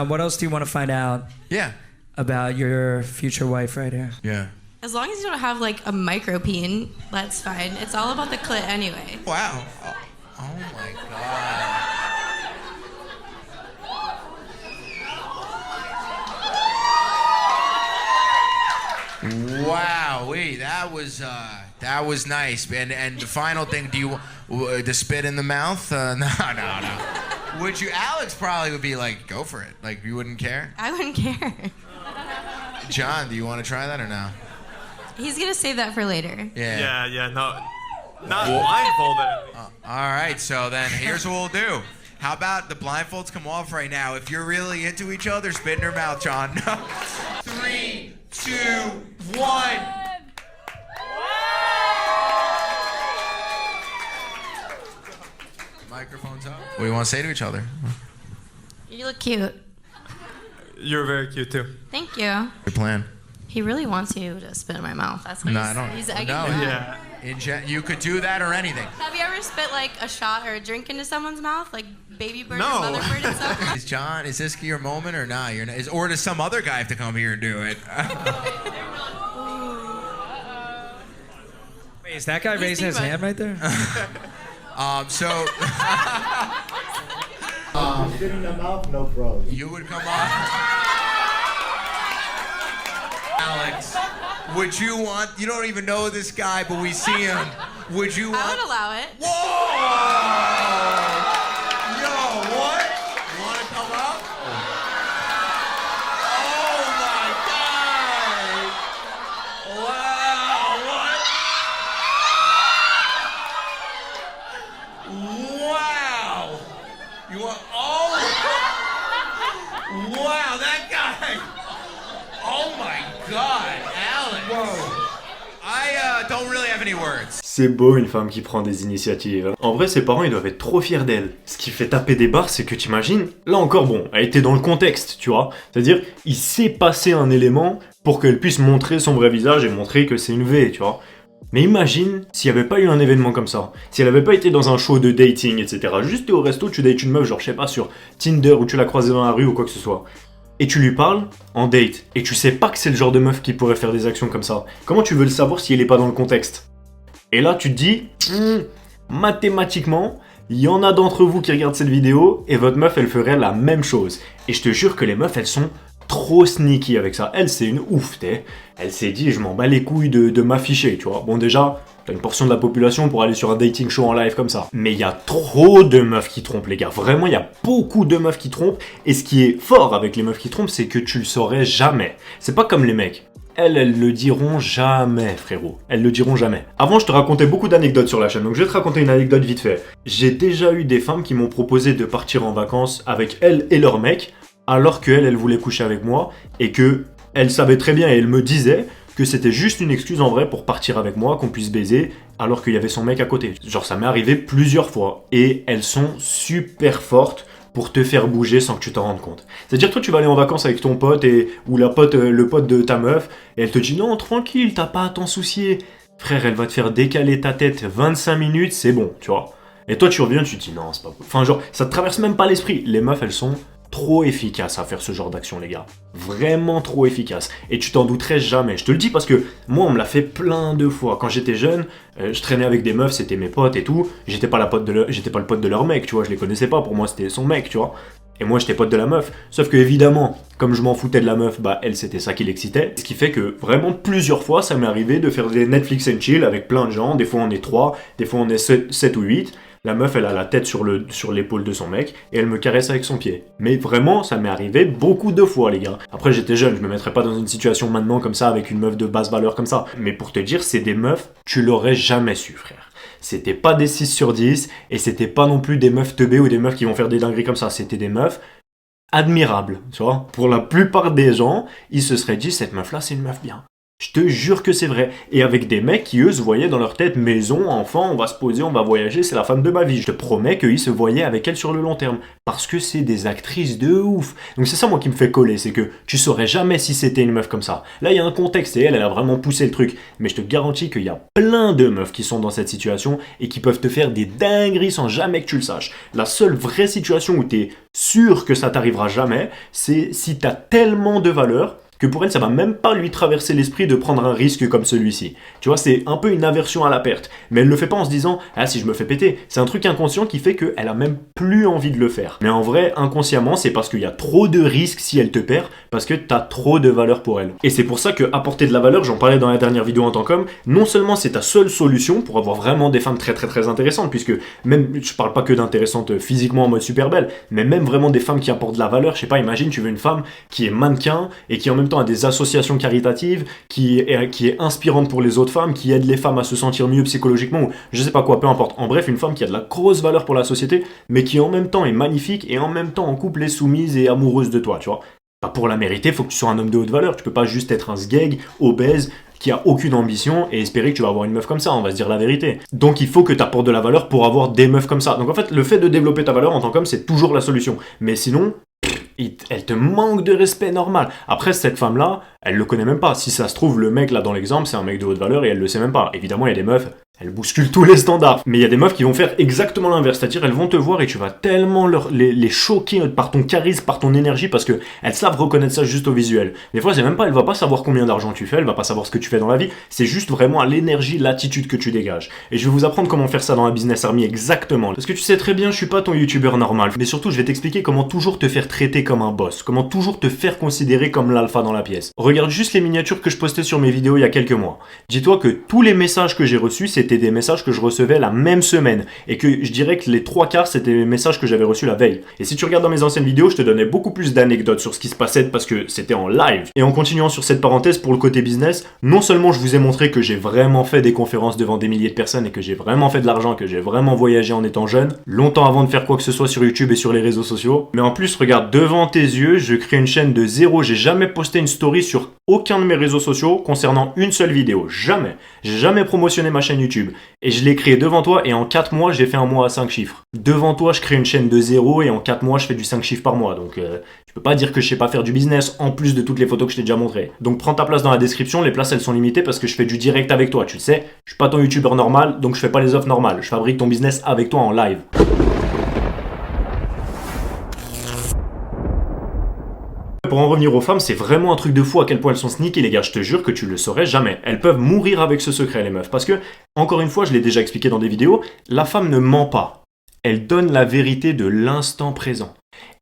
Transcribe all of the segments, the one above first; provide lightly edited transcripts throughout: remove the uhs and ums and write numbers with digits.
What else do you want to find out Yeah. about your future wife right here? Yeah. As long as you don't have like a micropene, that's fine. It's all about the clit anyway. Wow. Oh my God. Wow, wait, that was nice. And the final thing, do you the spit in the mouth? No. Would you? Alex probably would be like, go for it. Like you wouldn't care. I wouldn't care. John, do you want to try that or no? He's gonna save that for later. Yeah, no. Not blindfolded. All right, so then here's what we'll do. How about the blindfolds come off right now? If you're really into each other, spit in her mouth, John. 3, 2, 1. Microphone's up. What do you want to say to each other? You look cute. You're very cute too. Thank you. Your plan? He really wants you to spit in my mouth. That's what No, he's, I don't. he's egging No, me on. Yeah. You could do that or anything. Have you ever spit like a shot or a drink into someone's mouth, like baby bird No. or mother bird and stuff? Is this your moment or not? You're not, or does some other guy have to come here and do it? Wait, is that guy raising his hand right there? So Spit in the mouth, no problem. you would come on, Alex. Would you want? You don't even know this guy, but we see him. Would you want? I would allow it. Whoa! Yo, what? You want to come up? Oh my God! Wow! What? Wow! You want? Oh! Wow! That guy! Oh my God, Alex! Whoa! I don't really have any words. C'est beau une femme qui prend des initiatives. En vrai, ses parents, ils doivent être trop fiers d'elle. Ce qui fait taper des barres, c'est que t'imagines, là encore, bon, elle était dans le contexte, tu vois. C'est-à-dire, il s'est passé un élément pour qu'elle puisse montrer son vrai visage et montrer que c'est une V, tu vois. Mais imagine s'il n'y avait pas eu un événement comme ça. Si elle avait pas été dans un show de dating, etc. Juste au resto, tu dates une meuf, genre, je sais pas, sur Tinder ou tu l'as croisée dans la rue ou quoi que ce soit. Et tu lui parles en date, et tu sais pas que c'est le genre de meuf qui pourrait faire des actions comme ça. Comment tu veux le savoir si elle est pas dans le contexte? Et là, tu te dis, mathématiquement, il y en a d'entre vous qui regardent cette vidéo, et votre meuf, elle ferait la même chose. Et je te jure que les meufs, elles sont trop sneaky avec ça. Elle, c'est une ouf, t'es. Elle s'est dit, je m'en bats les couilles de m'afficher, tu vois. Bon, déjà, t'as une portion de la population pour aller sur un dating show en live comme ça. Mais il y a trop de meufs qui trompent, les gars. Vraiment, il y a beaucoup de meufs qui trompent. Et ce qui est fort avec les meufs qui trompent, c'est que tu le saurais jamais. C'est pas comme les mecs. Elles le diront jamais, frérot. Elles le diront jamais. Avant, je te racontais beaucoup d'anecdotes sur la chaîne, donc je vais te raconter une anecdote vite fait. J'ai déjà eu des femmes qui m'ont proposé de partir en vacances avec elles et leur mec, alors qu'elles voulaient coucher avec moi, et que elles savaient très bien, et elles me disaient que c'était juste une excuse en vrai pour partir avec moi, qu'on puisse baiser, alors qu'il y avait son mec à côté. Genre, ça m'est arrivé plusieurs fois. Et elles sont super fortes pour te faire bouger sans que tu t'en rendes compte. C'est-à-dire, toi, tu vas aller en vacances avec ton pote, ou le pote de ta meuf, et elle te dit « Non, tranquille, t'as pas à t'en soucier. » Frère, elle va te faire décaler ta tête 25 minutes, c'est bon, tu vois. Et toi, tu reviens, tu te dis « Non, c'est pas cool. » Enfin, genre, ça te traverse même pas l'esprit. Les meufs, elles sont trop efficaces à faire ce genre d'action, les gars. Vraiment trop efficaces. Et tu t'en douterais jamais. Je te le dis parce que moi, on me l'a fait plein de fois. Quand j'étais jeune, je traînais avec des meufs, c'était mes potes et tout. J'étais pas le pote de leur mec, tu vois. Je les connaissais pas. Pour moi, c'était son mec, tu vois. Et moi, j'étais pote de la meuf. Sauf que, évidemment, comme je m'en foutais de la meuf, bah, elle, c'était ça qui l'excitait. Ce qui fait que, vraiment, plusieurs fois, ça m'est arrivé de faire des Netflix and chill avec plein de gens. Des fois, on est 3, des fois, on est 7 ou 8. La meuf, elle a la tête sur l'épaule de son mec et elle me caresse avec son pied. Mais vraiment, ça m'est arrivé beaucoup de fois, les gars. Après, j'étais jeune, je me mettrais pas dans une situation maintenant comme ça avec une meuf de basse valeur comme ça. Mais pour te dire, c'est des meufs, tu l'aurais jamais su, frère. C'était pas des 6 sur 10 et c'était pas non plus des meufs teubées ou des meufs qui vont faire des dingueries comme ça. C'était des meufs admirables, tu vois. Pour la plupart des gens, ils se seraient dit, cette meuf-là, c'est une meuf bien. Je te jure que c'est vrai. Et avec des mecs qui, eux, se voyaient dans leur tête maison, enfant, on va se poser, on va voyager, c'est la femme de ma vie. Je te promets qu'ils se voyaient avec elle sur le long terme. Parce que c'est des actrices de ouf. Donc c'est ça, moi, qui me fait coller. C'est que tu saurais jamais si c'était une meuf comme ça. Là, il y a un contexte et elle a vraiment poussé le truc. Mais je te garantis qu'il y a plein de meufs qui sont dans cette situation et qui peuvent te faire des dingueries sans jamais que tu le saches. La seule vraie situation où tu es sûr que ça t'arrivera jamais, c'est si tu as tellement de valeur que pour elle, ça va même pas lui traverser l'esprit de prendre un risque comme celui-ci. Tu vois, c'est un peu une aversion à la perte. Mais elle le fait pas en se disant « Ah, si je me fais péter ». C'est un truc inconscient qui fait qu'elle a même plus envie de le faire. Mais en vrai, inconsciemment, c'est parce qu'il y a trop de risques si elle te perd, parce que t'as trop de valeur pour elle. Et c'est pour ça que apporter de la valeur, j'en parlais dans la dernière vidéo en tant qu'homme, non seulement c'est ta seule solution pour avoir vraiment des femmes très intéressantes, puisque même, je parle pas que d'intéressantes physiquement en mode super belle, mais même vraiment des femmes qui apportent de la valeur. Je sais pas, imagine, tu veux une femme qui est mannequin et qui en même temps a des associations caritatives, qui est inspirante pour les autres femmes, qui aide les femmes à se sentir mieux psychologiquement, ou je sais pas quoi, peu importe. En bref, une femme qui a de la grosse valeur pour la société, mais qui en même temps est magnifique et en même temps en couple est soumise et amoureuse de toi, tu vois. Bah, pour la mériter, faut que tu sois un homme de haute valeur. Tu peux pas juste être un sgeg, obèse, qui a aucune ambition et espérer que tu vas avoir une meuf comme ça, on va se dire la vérité. Donc il faut que tu apportes de la valeur pour avoir des meufs comme ça. Donc en fait, le fait de développer ta valeur en tant qu'homme, c'est toujours la solution. Mais sinon, elle te manque de respect normal. Après, cette femme-là, elle le connaît même pas. Si ça se trouve, le mec là dans l'exemple, c'est un mec de haute valeur et elle le sait même pas. Évidemment, il y a des meufs, elles bousculent tous les standards. Mais il y a des meufs qui vont faire exactement l'inverse. C'est-à-dire, elles vont te voir et tu vas tellement les choquer par ton charisme, par ton énergie, parce que elles savent reconnaître ça juste au visuel. Des fois, c'est même pas, elle va pas savoir combien d'argent tu fais, elle va pas savoir ce que tu fais dans la vie. C'est juste vraiment à l'énergie, l'attitude que tu dégages. Et je vais vous apprendre comment faire ça dans la Business Army exactement. Parce que tu sais très bien, je suis pas ton youtubeur normal. Mais surtout, je vais t'expliquer comment toujours te faire traiter comme un boss. Comment toujours te faire considérer comme l'alpha dans la pièce. Regarde juste les miniatures que je postais sur mes vidéos il y a quelques mois. Dis-toi que tous les messages que j'ai reçus, c'était des messages que je recevais la même semaine. Et que je dirais que les 3/4, c'était les messages que j'avais reçus la veille. Et si tu regardes dans mes anciennes vidéos, je te donnais beaucoup plus d'anecdotes sur ce qui se passait parce que c'était en live. Et en continuant sur cette parenthèse pour le côté business, non seulement je vous ai montré que j'ai vraiment fait des conférences devant des milliers de personnes et que j'ai vraiment fait de l'argent, que j'ai vraiment voyagé en étant jeune, longtemps avant de faire quoi que ce soit sur YouTube et sur les réseaux sociaux, mais en plus, regarde, devant tes yeux, je crée une chaîne de zéro. J'ai jamais posté une story sur aucun de mes réseaux sociaux concernant une seule vidéo. Jamais. J'ai jamais promotionné ma chaîne YouTube. Et je l'ai créée devant toi et en 4 mois, j'ai fait un mois à 5 chiffres. Devant toi, je crée une chaîne de zéro et en 4 mois, je fais du 5 chiffres par mois. Donc, tu peux pas dire que je sais pas faire du business en plus de toutes les photos que je t'ai déjà montrées. Donc, prends ta place dans la description. Les places, elles sont limitées parce que je fais du direct avec toi. Tu le sais, je suis pas ton youtubeur normal, donc je fais pas les offres normales. Je fabrique ton business avec toi en live. Pour en revenir aux femmes, c'est vraiment un truc de fou à quel point elles sont sneaky, les gars. Je te jure que tu le saurais jamais. Elles peuvent mourir avec ce secret, les meufs. Parce que, encore une fois, je l'ai déjà expliqué dans des vidéos, la femme ne ment pas. Elle donne la vérité de l'instant présent.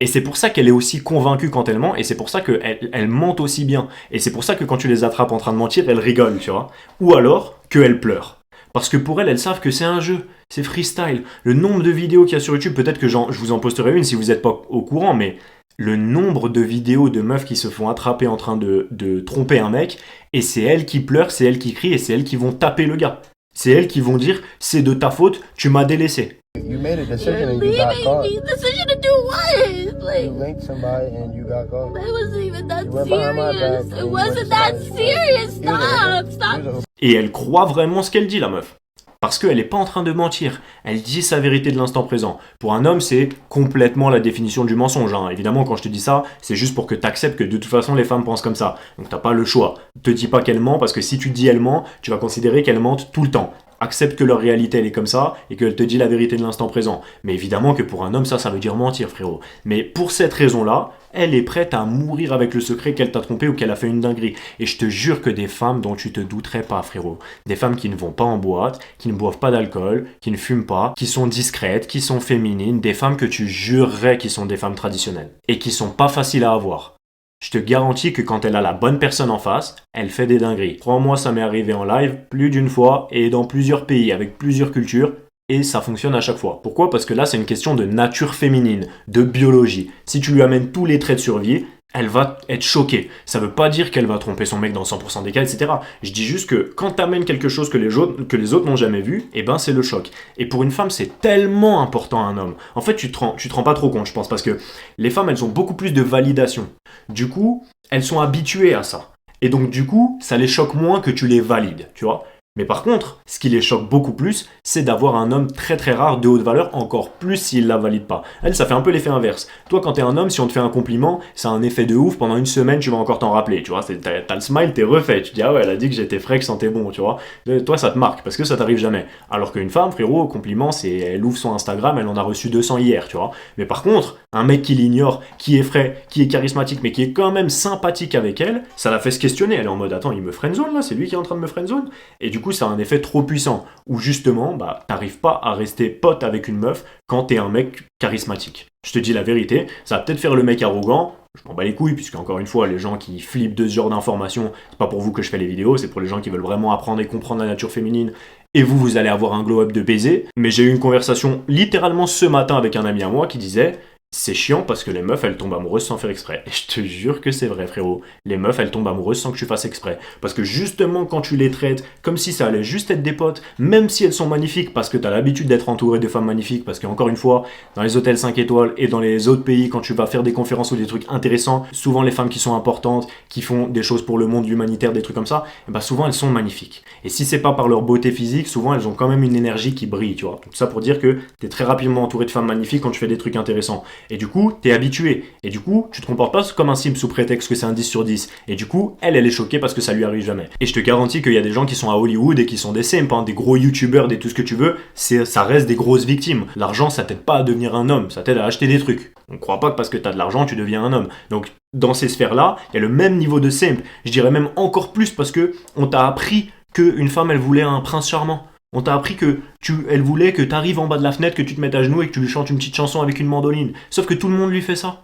Et c'est pour ça qu'elle est aussi convaincue quand elle ment, et c'est pour ça qu'elle ment aussi bien. Et c'est pour ça que quand tu les attrapes en train de mentir, elles rigolent, tu vois. Ou alors, qu'elles pleurent. Parce que pour elles savent que c'est un jeu, c'est freestyle. Le nombre de vidéos qu'il y a sur YouTube, peut-être que je vous en posterai une si vous n'êtes pas au courant, mais le nombre de vidéos de meufs qui se font attraper en train de tromper un mec, et c'est elles qui pleurent, c'est elles qui crient, et c'est elles qui vont taper le gars. C'est elles qui vont dire « c'est de ta faute, tu m'as délaissé ». You made a decision You're and you got leaving caught. me. Decision to do what? Like, You linked somebody and you got caught. it wasn't even that You went behind my serious. back It and wasn't you that went to serious. He was a- Stop. Stop. he was a- Et elle croit vraiment ce qu'elle dit, la meuf. Parce qu'elle n'est pas en train de mentir. Elle dit sa vérité de l'instant présent. Pour un homme, c'est complètement la définition du mensonge. Hein. Évidemment, quand je te dis ça, c'est juste pour que tu acceptes que de toute façon, les femmes pensent comme ça. Donc t'as pas le choix. Te dis pas qu'elle ment, parce que si tu dis elle ment, tu vas considérer qu'elle mente tout le temps. Accepte que leur réalité, elle est comme ça, et qu'elle te dit la vérité de l'instant présent. Mais évidemment que pour un homme, ça veut dire mentir, frérot. Mais pour cette raison-là, elle est prête à mourir avec le secret qu'elle t'a trompé ou qu'elle a fait une dinguerie. Et je te jure que des femmes dont tu te douterais pas, frérot. Des femmes qui ne vont pas en boîte, qui ne boivent pas d'alcool, qui ne fument pas, qui sont discrètes, qui sont féminines, des femmes que tu jurerais qui sont des femmes traditionnelles. Et qui sont pas faciles à avoir. Je te garantis que quand elle a la bonne personne en face, elle fait des dingueries. Crois-moi, ça m'est arrivé en live plus d'une fois et dans plusieurs pays, avec plusieurs cultures. Et ça fonctionne à chaque fois. Pourquoi ? Parce que là, c'est une question de nature féminine, de biologie. Si tu lui amènes tous les traits de survie, elle va être choquée. Ça veut pas dire qu'elle va tromper son mec dans 100% des cas, etc. Je dis juste que quand t'amènes quelque chose que les autres n'ont jamais vu, eh ben c'est le choc. Et pour une femme, c'est tellement important à un homme. En fait, tu te rends pas trop compte, je pense, parce que les femmes, elles ont beaucoup plus de validation. Du coup, elles sont habituées à ça. Et donc du coup, ça les choque moins que tu les valides, tu vois. Mais par contre, ce qui les choque beaucoup plus, c'est d'avoir un homme très très rare de haute valeur, encore plus s'il la valide pas. Elle, ça fait un peu l'effet inverse. Toi, quand t'es un homme, si on te fait un compliment, ça a un effet de ouf, pendant une semaine, tu vas encore t'en rappeler, tu vois. T'as le smile, t'es refait, tu te dis, ah ouais, elle a dit que j'étais frais, que je sentais bon, tu vois. Toi, ça te marque, parce que ça t'arrive jamais. Alors qu'une femme, frérot, compliment, c'est, elle ouvre son Instagram, elle en a reçu 200 hier, tu vois. Mais par contre, un mec qui l'ignore, qui est frais, qui est charismatique, mais qui est quand même sympathique avec elle, ça la fait se questionner. Elle est en mode, attends, il me friendzone là, c'est lui qui est en train de me friendzone. Et du coup, ça a un effet trop puissant, où justement, bah, t'arrives pas à rester pote avec une meuf quand t'es un mec charismatique. Je te dis la vérité, ça va peut-être faire le mec arrogant, je m'en bats les couilles, puisque encore une fois, les gens qui flippent de ce genre d'informations, c'est pas pour vous que je fais les vidéos, c'est pour les gens qui veulent vraiment apprendre et comprendre la nature féminine, et vous allez avoir un glow-up de baiser. Mais j'ai eu une conversation littéralement ce matin avec un ami à moi qui disait... C'est chiant parce que les meufs elles tombent amoureuses sans faire exprès. Et je te jure que c'est vrai frérot. Les meufs elles tombent amoureuses sans que tu fasses exprès. Parce que justement quand tu les traites comme si ça allait juste être des potes, même si elles sont magnifiques, parce que t'as l'habitude d'être entouré de femmes magnifiques, parce qu'encore une fois, dans les hôtels 5 étoiles et dans les autres pays, quand tu vas faire des conférences ou des trucs intéressants, souvent les femmes qui sont importantes, qui font des choses pour le monde humanitaire, des trucs comme ça, et bah souvent elles sont magnifiques. Et si c'est pas par leur beauté physique, souvent elles ont quand même une énergie qui brille, tu vois. Donc ça pour dire que t'es très rapidement entouré de femmes magnifiques quand tu fais des trucs intéressants. Et du coup, t'es habitué. Et du coup, tu te comportes pas comme un simp sous prétexte que c'est un 10 sur 10. Et du coup, elle est choquée parce que ça lui arrive jamais. Et je te garantis qu'il y a des gens qui sont à Hollywood et qui sont des simps, hein, des gros youtubeurs, des tout ce que tu veux, ça reste des grosses victimes. L'argent, ça t'aide pas à devenir un homme, ça t'aide à acheter des trucs. On croit pas que parce que t'as de l'argent, tu deviens un homme. Donc, dans ces sphères-là, il y a le même niveau de simp. Je dirais même encore plus parce que on t'a appris qu'une femme, elle voulait un prince charmant. On t'a appris que elle voulait que t'arrives en bas de la fenêtre, que tu te mettes à genoux et que tu lui chantes une petite chanson avec une mandoline. Sauf que tout le monde lui fait ça.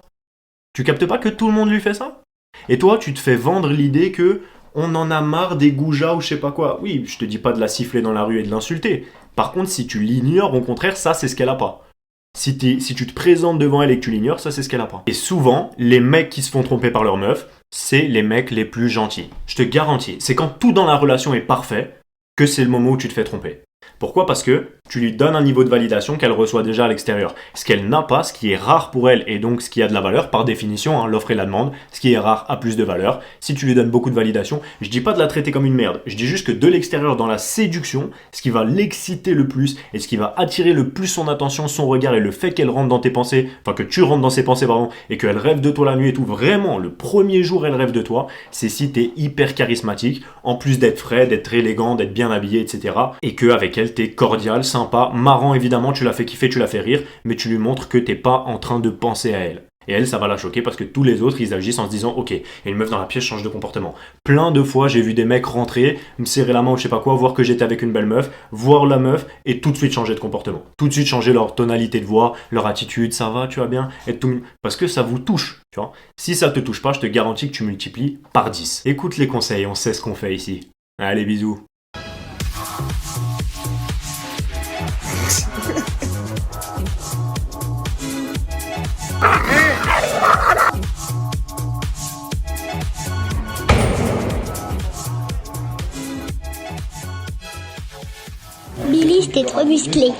Tu captes pas que tout le monde lui fait ça? Et toi, tu te fais vendre l'idée que on en a marre des goujats ou je sais pas quoi. Oui, je te dis pas de la siffler dans la rue et de l'insulter. Par contre, si tu l'ignores, au contraire, ça, c'est ce qu'elle a pas. Si tu te présentes devant elle et que tu l'ignores, ça, c'est ce qu'elle a pas. Et souvent, les mecs qui se font tromper par leur meuf, c'est les mecs les plus gentils. Je te garantis. C'est quand tout dans la relation est parfait que c'est le moment où tu te fais tromper. Pourquoi? Parce que tu lui donnes un niveau de validation qu'elle reçoit déjà à l'extérieur. Ce qu'elle n'a pas, ce qui est rare pour elle, et donc ce qui a de la valeur, par définition, hein, l'offre et la demande, ce qui est rare a plus de valeur. Si tu lui donnes beaucoup de validation, je dis pas de la traiter comme une merde, je dis juste que de l'extérieur, dans la séduction, ce qui va l'exciter le plus, et ce qui va attirer le plus son attention, son regard, et le fait qu'elle rentre dans tes pensées, enfin que tu rentres dans ses pensées, pardon, et qu'elle rêve de toi la nuit et tout, vraiment, le premier jour elle rêve de toi, c'est si t'es hyper charismatique, en plus d'être frais, d'être élégant, d'être bien habillé, etc. Et qu'avec elle, t'es cordial, sympa, marrant évidemment, tu la fais kiffer, tu la fais rire, mais tu lui montres que t'es pas en train de penser à elle. Et elle, ça va la choquer parce que tous les autres, ils agissent en se disant « Ok, il y a une meuf dans la pièce, change de comportement. » Plein de fois, j'ai vu des mecs rentrer, me serrer la main ou je sais pas quoi, voir que j'étais avec une belle meuf, voir la meuf et tout de suite changer de comportement. Tout de suite changer leur tonalité de voix, leur attitude, ça va, tu vas bien, et tout. Parce que ça vous touche, tu vois. Si ça te touche pas, je te garantis que tu multiplies par 10. Écoute les conseils, on sait ce qu'on fait ici. Allez, bisous. Billy, c'était trop musclé.